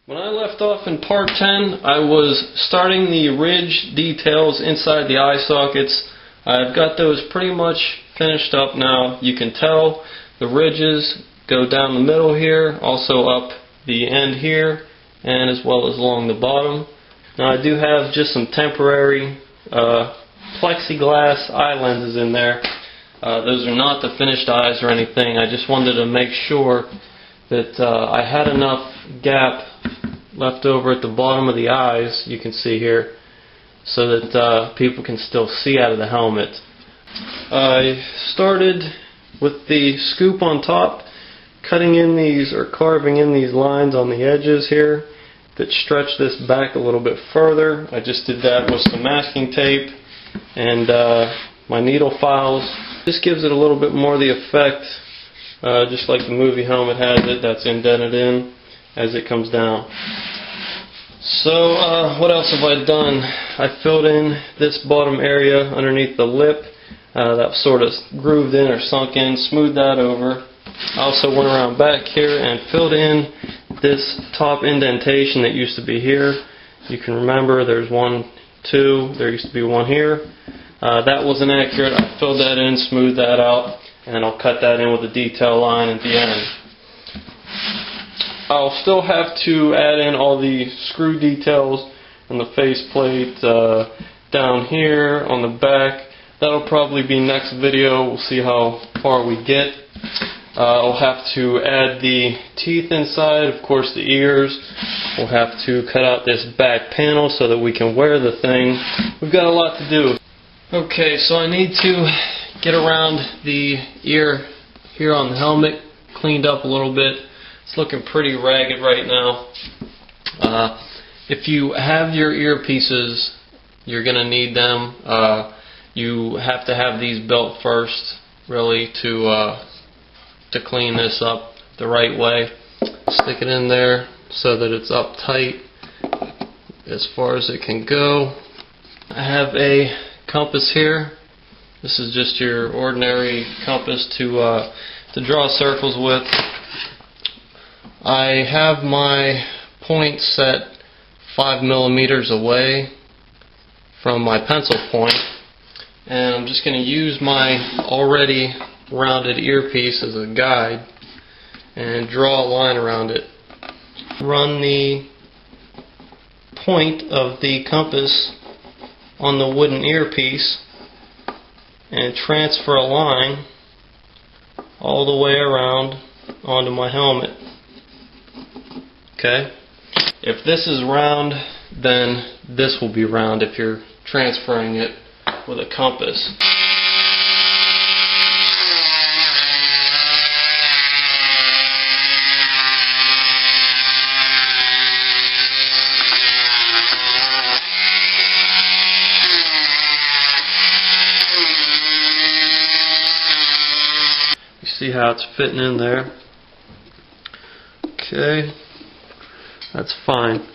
When I left off in part 10, I was starting the ridge details inside the eye sockets. I've got those pretty much finished up now. You can tell the ridges go down the middle here, also up the end here, and as well as along the bottom. Now I do have just some temporary plexiglass eye lenses in there. Those are not the finished eyes or anything. I just wanted to make sure that I had enough gap left over at the bottom of the eyes, you can see here, so that people can still see out of the helmet. I started with the scoop on top, cutting in these or carving in these lines on the edges here that stretch this back a little bit further. I just did that with some masking tape and my needle files. This gives it a little bit more of the effect, just like the movie helmet has it, that's indented in as it comes down. So what else have I done? I filled in this bottom area underneath the lip that was sort of grooved in or sunk in, smoothed that over. I also went around back here and filled in this top indentation that used to be here. You can remember there's one, two, there used to be one here. That wasn't accurate. I filled that in, smoothed that out, and I'll cut that in with a detail line at the end. I'll still have to add in all the screw details on the faceplate down here on the back. That'll probably be next video. We'll see how far we get. I'll have to add the teeth inside, of course the ears. We'll have to cut out this back panel so that we can wear the thing. We've got a lot to do. Okay, so I need to get around the ear here on the helmet, cleaned up a little bit. It's looking pretty ragged right now. If you have your earpieces, you're going to need them. You have to have these built first, really, to clean this up the right way. Stick it in there so that it's up tight as far as it can go. I have a compass here. This is just your ordinary compass to draw circles with. I have my point set 5 millimeters away from my pencil point, and I'm just going to use my already rounded earpiece as a guide and draw a line around it. Run the point of the compass on the wooden earpiece and transfer a line all the way around onto my helmet. Okay? If this is round, then this will be round if you're transferring it with a compass. You see how it's fitting in there? Okay. That's fine.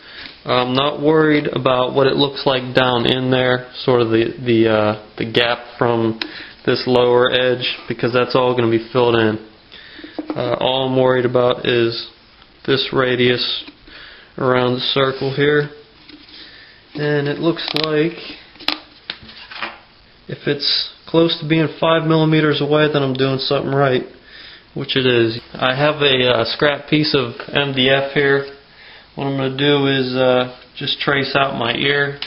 I'm not worried about what it looks like down in there, sort of the gap from this lower edge, because that's all going to be filled in. All I'm worried about is this radius around the circle here. And it looks like if it's close to being 5 millimeters away, then I'm doing something right, which it is. I have a scrap piece of MDF here. What I'm going to do is just trace out my ear,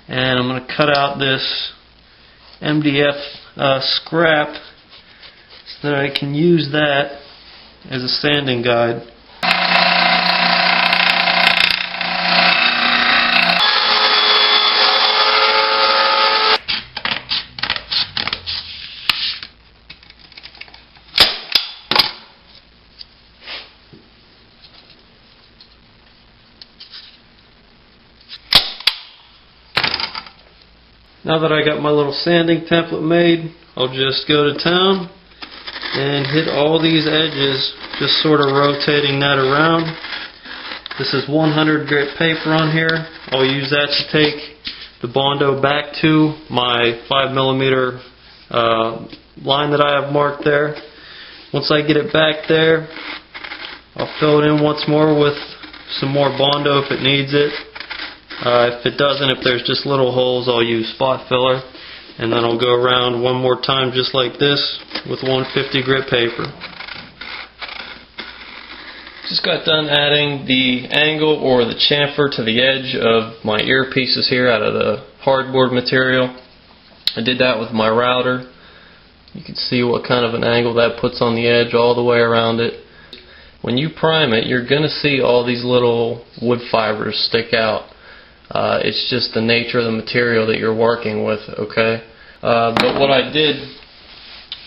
and I'm going to cut out this MDF scrap so that I can use that as a sanding guide. Now that I got my little sanding template made, I'll just go to town and hit all these edges, just sort of rotating that around. This is 100 grit paper on here. I'll use that to take the Bondo back to my 5 millimeter line that I have marked there. Once I get it back there, I'll fill it in once more with some more Bondo if it needs it. If it doesn't, if there's just little holes, I'll use spot filler. And then I'll go around one more time just like this with 150 grit paper. Just got done adding the angle or the chamfer to the edge of my earpieces here out of the hardboard material. I did that with my router. You can see what kind of an angle that puts on the edge all the way around it. When you prime it, you're going to see all these little wood fibers stick out. It's just the nature of the material that you're working with, okay? But what I did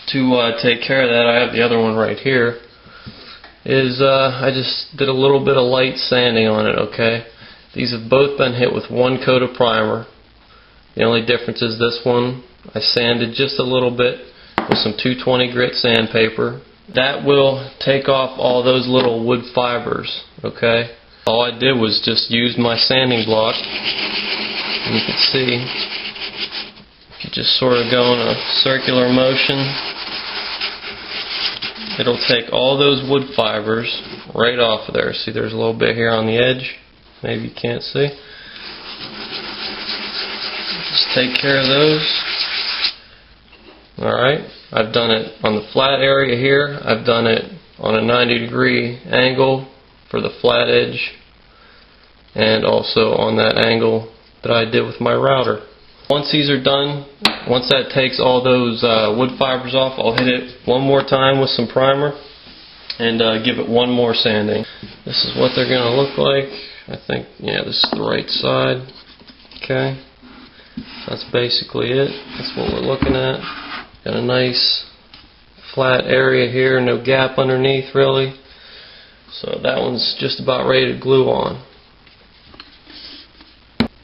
to take care of that, I have the other one right here, is I just did a little bit of light sanding on it, okay? These have both been hit with one coat of primer. The only difference is this one, I sanded just a little bit with some 220 grit sandpaper. That will take off all those little wood fibers, okay? All I did was just use my sanding block. And you can see, if you just sort of go in a circular motion, it'll take all those wood fibers right off of there. See, there's a little bit here on the edge. Maybe you can't see. Just take care of those. Alright, I've done it on the flat area here. I've done it on a 90-degree angle for the flat edge, and also on that angle that I did with my router. Once these are done, once that takes all those wood fibers off, I'll hit it one more time with some primer and give it one more sanding. This is what they're going to look like. I think, yeah, this is the right side. Okay, that's basically it. That's what we're looking at. Got a nice flat area here, no gap underneath really. So that one's just about ready to glue on.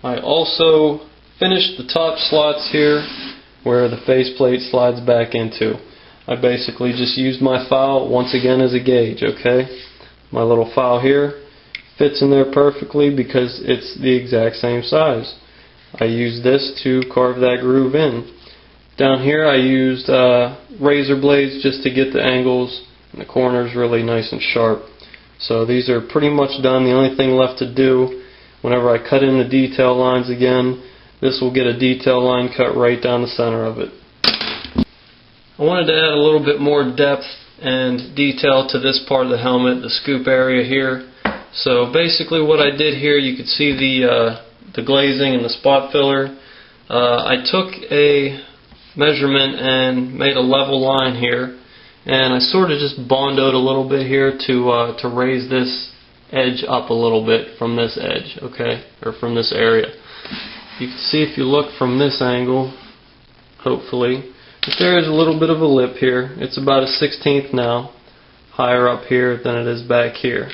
I also finished the top slots here where the faceplate slides back into. I basically just used my file once again as a gauge, okay? My little file here fits in there perfectly because it's the exact same size. I used this to carve that groove in. Down here I used razor blades just to get the angles and the corners really nice and sharp. So these are pretty much done. The only thing left to do, whenever I cut in the detail lines again, this will get a detail line cut right down the center of it. I wanted to add a little bit more depth and detail to this part of the helmet, the scoop area here. So basically what I did here, you could see the glazing and the spot filler. I took a measurement and made a level line here, and I sort of just bondoed a little bit here to raise this edge up a little bit from this edge, okay, or from this area. You can see if you look from this angle, hopefully, that there is a little bit of a lip here. It's about a 1/16 now, higher up here than it is back here.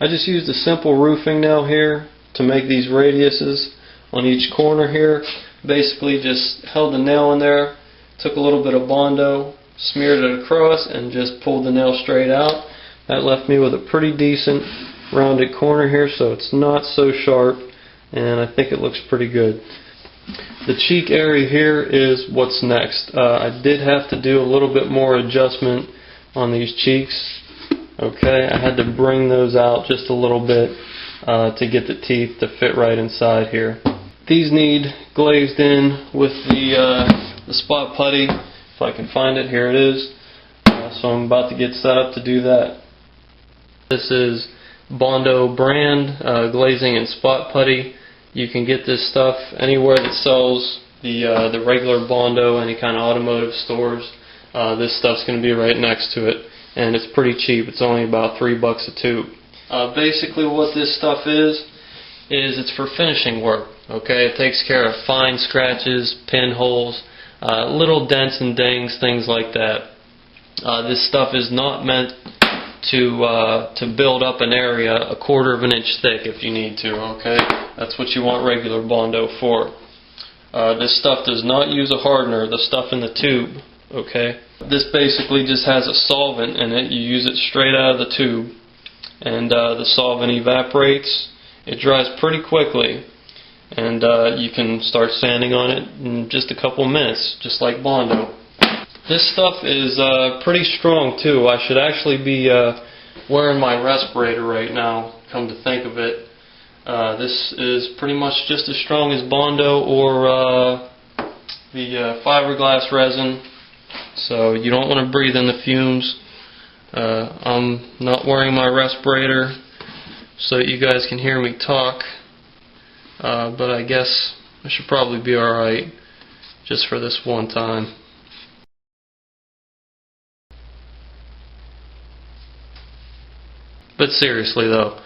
I just used a simple roofing nail here to make these radiuses on each corner here. Basically just held the nail in there, took a little bit of Bondo, smeared it across, and just pulled the nail straight out. That left me with a pretty decent rounded corner here, so it's not so sharp, and I think it looks pretty good. The cheek area here is what's next. I did have to do a little bit more adjustment on these cheeks. Okay, I had to bring those out just a little bit to get the teeth to fit right inside here. These need glazed in with the spot putty. If I can find it, here it is. So I'm about to get set up to do that. This is Bondo brand glazing and spot putty. You can get this stuff anywhere that sells the regular Bondo, any kind of automotive stores. This stuff's going to be right next to it, and it's pretty cheap. It's only about $3 a tube. Basically what this stuff is it's for finishing work. Okay, it takes care of fine scratches, pinholes, little dents and dings, things like that. This stuff is not meant to build up an area 1/4 of an inch thick if you need to. Okay, that's what you want regular Bondo for. This stuff does not use a hardener, the stuff in the tube. Okay, this basically just has a solvent in it. You use it straight out of the tube, and the solvent evaporates. It dries pretty quickly, and you can start sanding on it in just a couple minutes, just like Bondo. This stuff is pretty strong too. I should actually be wearing my respirator right now come to think of it. This is pretty much just as strong as Bondo or the fiberglass resin, so you don't want to breathe in the fumes. I'm not wearing my respirator so that you guys can hear me talk, but I guess I should probably be alright just for this one time. But seriously though,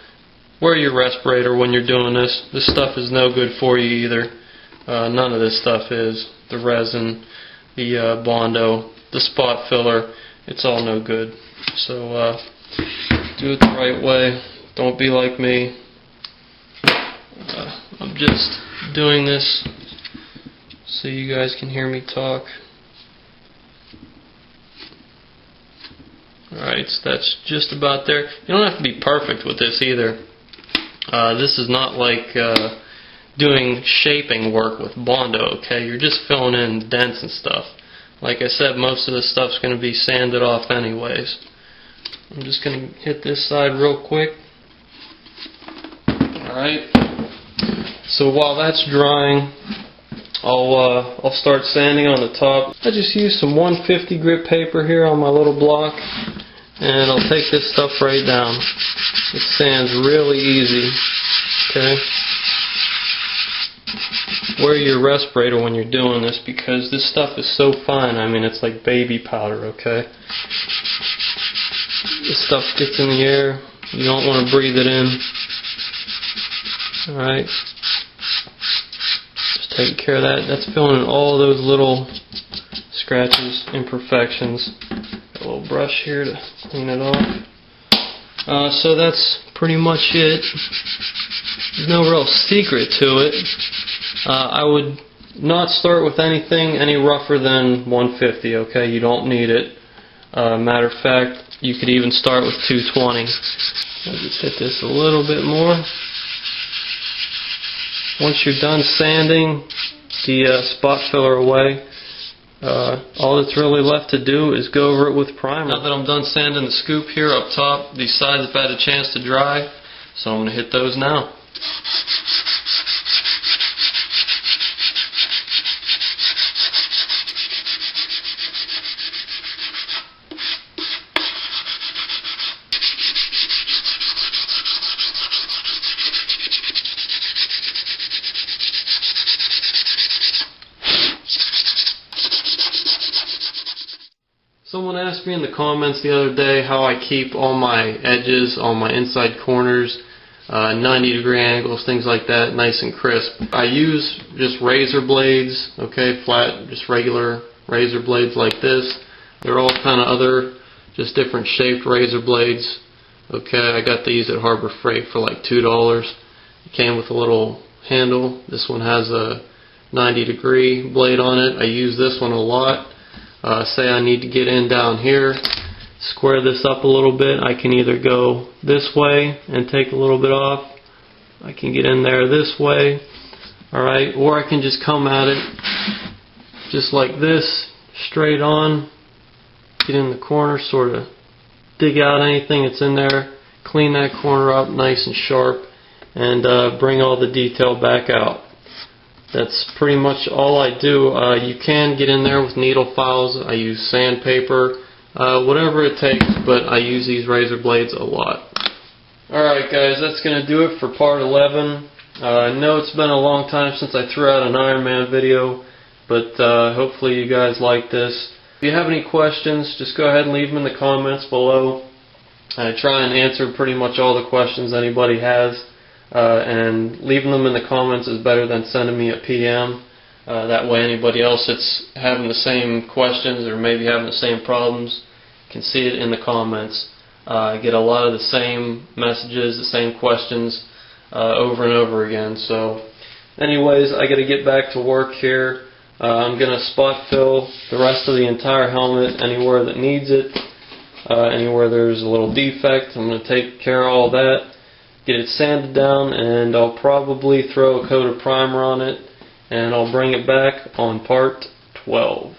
wear your respirator when you're doing this. This stuff is no good for you either. None of this stuff is. The resin, the Bondo, the spot filler, it's all no good. So do it the right way. Don't be like me. I'm just doing this so you guys can hear me talk. Alright, so that's just about there. You don't have to be perfect with this either. This is not like doing shaping work with Bondo, okay? You're just filling in dents and stuff. Like I said, most of this stuff's going to be sanded off anyways. I'm just going to hit this side real quick. Alright. So while that's drying, I'll start sanding on the top. I just used some 150 grit paper here on my little block, and I'll take this stuff right down. It sands really easy. Okay. Wear your respirator when you're doing this because this stuff is so fine. I mean, it's like baby powder, okay? This stuff gets in the air. You don't want to breathe it in. Alright. Just taking care of that. That's filling in all those little scratches, imperfections. Got a little brush here to clean it off. So that's pretty much it. There's no real secret to it. I would not start with anything any rougher than 150, okay? You don't need it. Matter of fact, you could even start with 220. I'll just hit this a little bit more. Once you're done sanding the spot filler away, all that's really left to do is go over it with primer. Now that I'm done sanding the scoop here up top, these sides have had a chance to dry, so I'm going to hit those now. Someone asked me in the comments the other day how I keep all my edges, all my inside corners, 90-degree angles, things like that, nice and crisp. I use just razor blades, okay, flat, just regular razor blades like this. They're all kind of other, just different shaped razor blades. Okay, I got these at Harbor Freight for like $2. It came with a little handle. This one has a 90-degree blade on it. I use this one a lot. Say I need to get in down here, square this up a little bit. I can either go this way and take a little bit off. I can get in there this way, alright, or I can just come at it just like this, straight on, get in the corner, sort of dig out anything that's in there, clean that corner up nice and sharp, and bring all the detail back out. That's pretty much all I do. You can get in there with needle files. I use sandpaper, whatever it takes, but I use these razor blades a lot. Alright guys, that's going to do it for part 11. I know it's been a long time since I threw out an Iron Man video, but hopefully you guys like this. If you have any questions, just go ahead and leave them in the comments below. I try and answer pretty much all the questions anybody has. And leaving them in the comments is better than sending me a PM. That way anybody else that's having the same questions or maybe having the same problems can see it in the comments. I get a lot of the same messages, the same questions over and over again. So anyways, I got to get back to work here. I'm going to spot fill the rest of the entire helmet anywhere that needs it. Anywhere there's a little defect, I'm going to take care of all that. Get it sanded down, and I'll probably throw a coat of primer on it, and I'll bring it back on part 12.